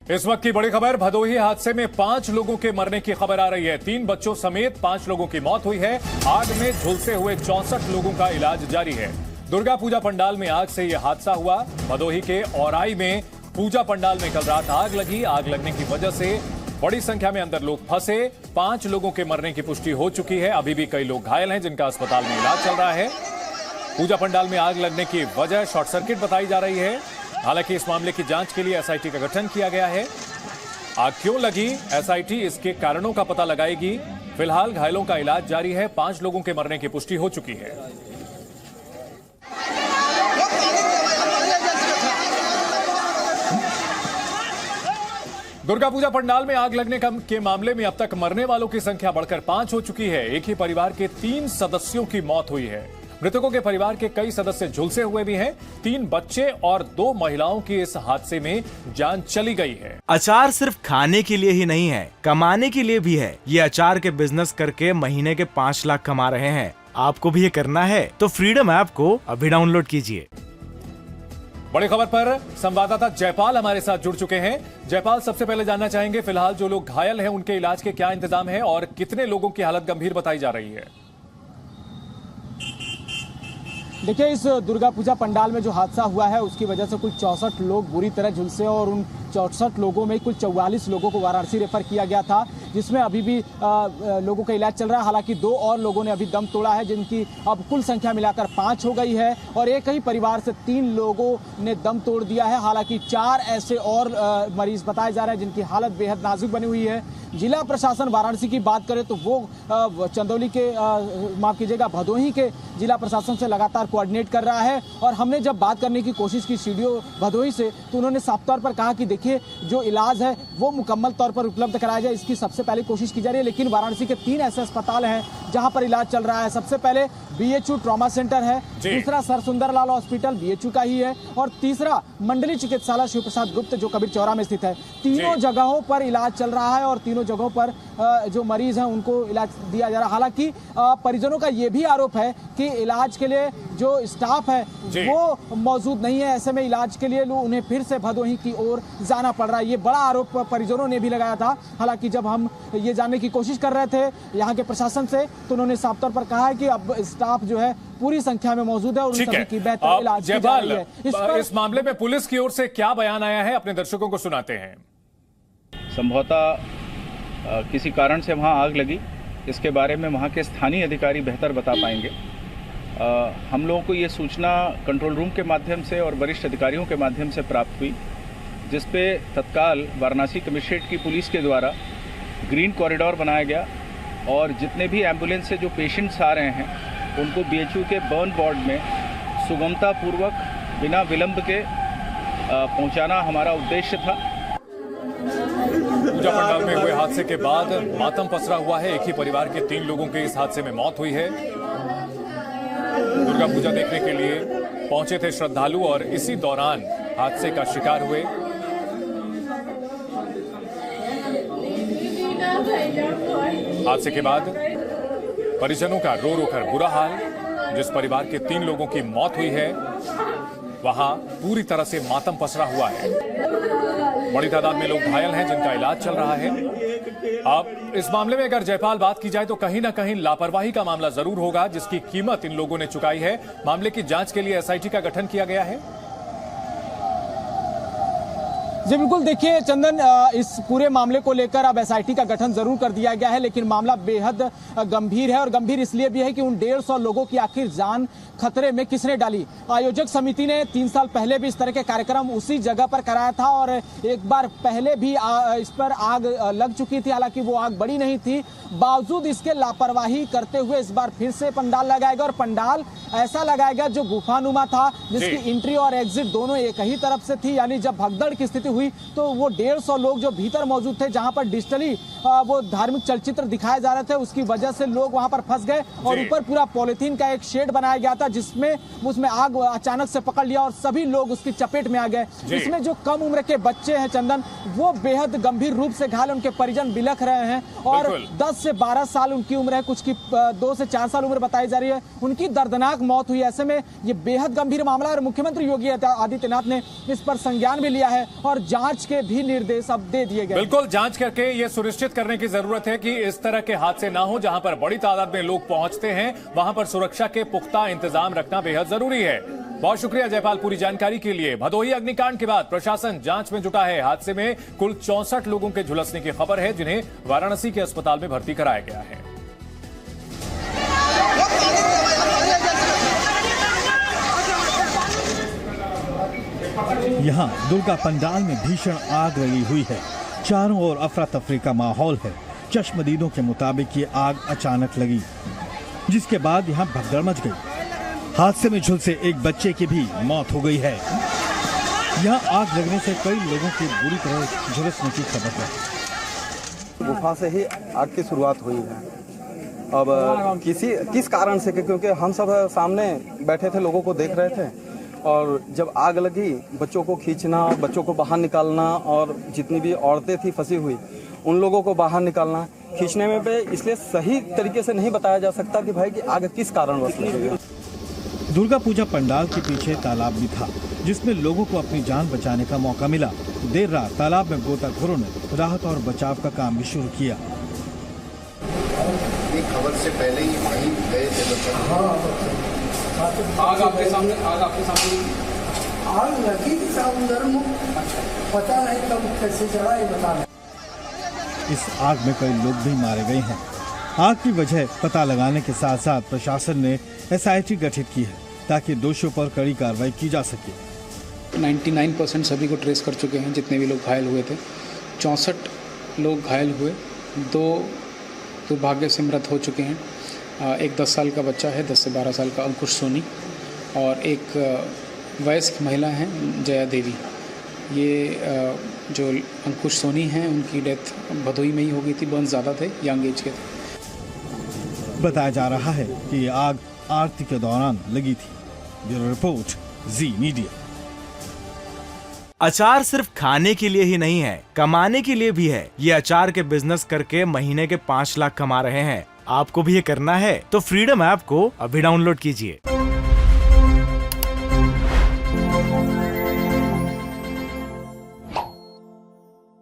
इस वक्त की बड़ी खबर, भदोही हादसे में 5 लोगों के मरने की खबर आ रही है। 3 बच्चों समेत 5 लोगों की मौत हुई है। आग में झुलसे हुए 64 लोगों का इलाज जारी है। दुर्गा पूजा पंडाल में आग से यह हादसा हुआ। भदोही के औराई में पूजा पंडाल में कल रात आग लगी। आग लगने की वजह से बड़ी संख्या में अंदर लोग फंसे। 5 लोगों के मरने की पुष्टि हो चुकी है। अभी भी कई लोग घायल हैं, जिनका अस्पताल में इलाज चल रहा है। पूजा पंडाल में आग लगने की वजह शॉर्ट सर्किट बताई जा रही है। हालांकि इस मामले की जांच के लिए एसआईटी का गठन किया गया है। आग क्यों लगी, एसआईटी इसके कारणों का पता लगाएगी। फिलहाल घायलों का इलाज जारी है। 5 लोगों के मरने की पुष्टि हो चुकी है। दुर्गा पूजा पंडाल में आग लगने के मामले में अब तक मरने वालों की संख्या बढ़कर 5 हो चुकी है। एक ही परिवार के 3 सदस्यों की मौत हुई है। मृतकों के परिवार के कई सदस्य झुलसे हुए भी हैं। 3 बच्चे और 2 महिलाओं की इस हादसे में जान चली गई है। अचार सिर्फ खाने के लिए ही नहीं है, कमाने के लिए भी है। ये अचार के बिजनेस करके महीने के 5 लाख कमा रहे हैं। आपको भी ये करना है तो फ्रीडम ऐप को अभी डाउनलोड कीजिए। बड़ी खबर पर संवाददाता जयपाल हमारे साथ जुड़ चुके हैं। जयपाल, सबसे पहले जानना चाहेंगे, फिलहाल जो लोग घायल हैं उनके इलाज के क्या इंतजाम है और कितने लोगों की हालत गंभीर बताई जा रही है? देखिए, इस दुर्गा पूजा पंडाल में जो हादसा हुआ है उसकी वजह से कुल 64 लोग बुरी तरह झुलसे और उन 64 लोगों में कुल 44 लोगों को वाराणसी रेफर किया गया था, जिसमें अभी भी लोगों का इलाज चल रहा है। हालांकि 2 और लोगों ने अभी दम तोड़ा है, जिनकी अब कुल संख्या मिलाकर 5 हो गई है और एक ही परिवार से 3 लोगों ने दम तोड़ दिया है। हालांकि 4 ऐसे और मरीज बताए जा रहे हैं जिनकी हालत बेहद नाजुक बनी हुई है। जिला प्रशासन वाराणसी की बात करें तो वो चंदौली के माफ कीजिएगा भदोही के जिला प्रशासन से लगातार कोऑर्डिनेट कर रहा है। और हमने जब बात करने की कोशिश की सीडीओ भदोही से तो उन्होंने साफ तौर पर कहा कि देखिए, जो इलाज है वो मुकम्मल तौर पर उपलब्ध कराया जाए, इसकी सबसे पहले कोशिश की जा रही है। लेकिन वाराणसी के 3 ऐसे अस्पताल हैं जहां पर इलाज चल रहा है। सबसे पहले बीएचयू ट्रॉमा सेंटर है, दूसरा सर सुंदरलाल हॉस्पिटल बीएचयू का ही है और तीसरा मंडली चिकित्सालय शिव प्रसाद गुप्त जो कबीर चौरा में स्थित है। तीनों जगहों पर इलाज चल रहा है और तीनों जगहों पर जो मरीज हैं उनको इलाज दिया जा रहा है। हालांकि परिजनों का ये भी आरोप है कि इलाज के लिए जो स्टाफ है वो मौजूद नहीं है। ऐसे में इलाज के लिए उन्हें फिर से भदोही की ओर जाना पड़ रहा है। ये बड़ा आरोप परिजनों ने भी लगाया था। हालांकि जब हम ये जानने की कोशिश कर रहे थे यहाँ के प्रशासन से तो उन्होंने साफ तौर पर कहा है कि अब स्टाफ जो है पूरी संख्या में मौजूद है और उन सभी की बेहतर इलाज की जा रही है। इस मामले में पुलिस की ओर से क्या बयान आया है, अपने दर्शकों को सुनाते हैं। संभवतः किसी कारण से वहां आग लगी, इसके बारे में वहां के स्थानीय अधिकारी बेहतर बता पाएंगे। हम लोगों को ये सूचना कंट्रोल रूम के माध्यम से और वरिष्ठ अधिकारियों के माध्यम से प्राप्त हुई, जिस पे तत्काल वाराणसी कमिश्नरेट की पुलिस के द्वारा ग्रीन कॉरिडोर बनाया गया और जितने भी एम्बुलेंस से जो पेशेंट्स आ रहे हैं उनको बीएचयू के बर्न वार्ड में सुगमता पूर्वक बिना विलंब के पहुंचाना हमारा उद्देश्य था। पूजा पंडाल में हुए हादसे के बाद मातम पसरा हुआ है। एक ही परिवार के 3 लोगों की इस हादसे में मौत हुई है। दुर्गा पूजा देखने के लिए पहुंचे थे श्रद्धालु और इसी दौरान हादसे का शिकार हुए। हादसे के बाद परिजनों का रो रो कर बुरा हाल। जिस परिवार के 3 लोगों की मौत हुई है वहां पूरी तरह से मातम पसरा हुआ है। बड़ी तादाद में लोग घायल हैं जिनका इलाज चल रहा है। अब इस मामले में अगर जयपाल बात की जाए तो कहीं ना कहीं लापरवाही का मामला जरूर होगा, जिसकी कीमत इन लोगों ने चुकाई है। मामले की जांच के लिए एसआईटी का गठन किया गया है। जी बिल्कुल, देखिए चंदन, इस पूरे मामले को लेकर अब एसआईटी का गठन जरूर कर दिया गया है, लेकिन मामला बेहद गंभीर है और गंभीर इसलिए भी है कि उन 150 लोगों की आखिर जान खतरे में किसने डाली। आयोजक समिति ने 3 साल पहले भी इस तरह के कार्यक्रम उसी जगह पर कराया था और एक बार पहले भी इस पर आग लग चुकी थी। हालांकि वो आग बड़ी नहीं थी, बावजूद इसके लापरवाही करते हुए इस बार फिर से पंडाल लगाएगा और पंडाल ऐसा लगाएगा जो गुफानुमा था, जिसकी एंट्री और एग्जिट दोनों एक ही तरफ से थी। यानी जब भगदड़ की स्थिति हुई तो वो 150 लोग जो भीतर मौजूद थे, जहां पर डिजिटली वो धार्मिक चलचित्र दिखाए जा रहे थे, उसकी वजह से लोग वहां पर फंस गए और ऊपर पूरा पॉलिथीन का एक शेड बनाया गया था जिसमें उसमें आग अचानक से पकड़ लिया और सभी लोग उसकी चपेट में आ गए। इसमें जो कम उम्र के बच्चे हैं चंदन, वो बेहद गंभीर रूप से घायल, उनके परिजन बिलख रहे हैं और 10 से 12 साल उनकी उम्र है, कुछ की 2 से 4 साल उम्र बताई जा रही है। उनकी दर्दनाक मौत हुई। ऐसे में ये बेहद गंभीर मामला और मुख्यमंत्री योगी आदित्यनाथ ने इस पर संज्ञान भी लिया है और और जांच के भी निर्देश अब दे दिए गए। बिल्कुल, जांच करके ये सुनिश्चित करने की जरूरत है कि इस तरह के हादसे ना हो। जहां पर बड़ी तादाद में लोग पहुंचते हैं वहां पर सुरक्षा के पुख्ता इंतजाम रखना बेहद जरूरी है। बहुत शुक्रिया जयपाल पूरी जानकारी के लिए। भदोही अग्निकांड के बाद प्रशासन जांच में जुटा है। हादसे में कुल 64 लोगों के झुलसने की खबर है, जिन्हें वाराणसी के अस्पताल में भर्ती कराया गया है। यहाँ दुर्गा पंडाल में भीषण आग लगी हुई है। चारों ओर अफरा तफरी का माहौल है। चश्मदीदों के मुताबिक ये आग अचानक लगी, जिसके बाद यहाँ भगदड़ मच गई। हादसे में झुलसे एक बच्चे की भी मौत हो गई है। यहाँ आग लगने से कई लोगों की बुरी तरह झुलसने की खबर है। गुफा से ही आग की शुरुआत हुई है। अब किस कारण से, क्योंकि हम सब सामने बैठे थे, लोगों को देख रहे थे, और जब आग लगी बच्चों को खींचना, बच्चों को बाहर निकालना, और जितनी भी औरतें थी फंसी हुई उन लोगों को बाहर निकालना, खींचने में पे इसलिए सही तरीके से नहीं बताया जा सकता कि भाई कि आग किस कारणवश लगी। दुर्गा पूजा पंडाल के पीछे तालाब भी था, जिसमें लोगों को अपनी जान बचाने का मौका मिला। देर रात तालाब में गोताखोरों ने राहत और बचाव का काम भी शुरू किया। खबर से पहले ही वहीं गए थे। आग आपके सामने आग लगी थी सामने, पता नहीं कब कैसे चढ़ा ये बता नहीं। इस आग में कई लोग भी मारे गए हैं। आग की वजह पता लगाने के साथ साथ प्रशासन ने SIT गठित की है, ताकि दोषियों पर कड़ी कार्रवाई की जा सके। 99% सभी को ट्रेस कर चुके हैं, जितने भी लोग घायल हुए थे। 64 लोग घायल हुए, 2 दुर्भाग्य से मृत हो चुके हैं। एक 10 साल का बच्चा है, 10 से 12 साल का अंकुश सोनी, और एक वयस्क महिला हैं जया देवी। ये जो अंकुश सोनी हैं उनकी डेथ भदोही में ही हो गई थी, बर्न ज़्यादा थे, यंग एज के थे। बताया जा रहा है कि ये आग आरती के दौरान लगी थी। ब्यूरो रिपोर्ट, जी मीडिया। अचार सिर्फ खाने के लिए ही नहीं है, कमाने के लिए भी है। ये अचार के बिजनेस करके महीने के 5 लाख कमा रहे हैं। आपको भी ये करना है तो फ्रीडम ऐप को अभी डाउनलोड कीजिए।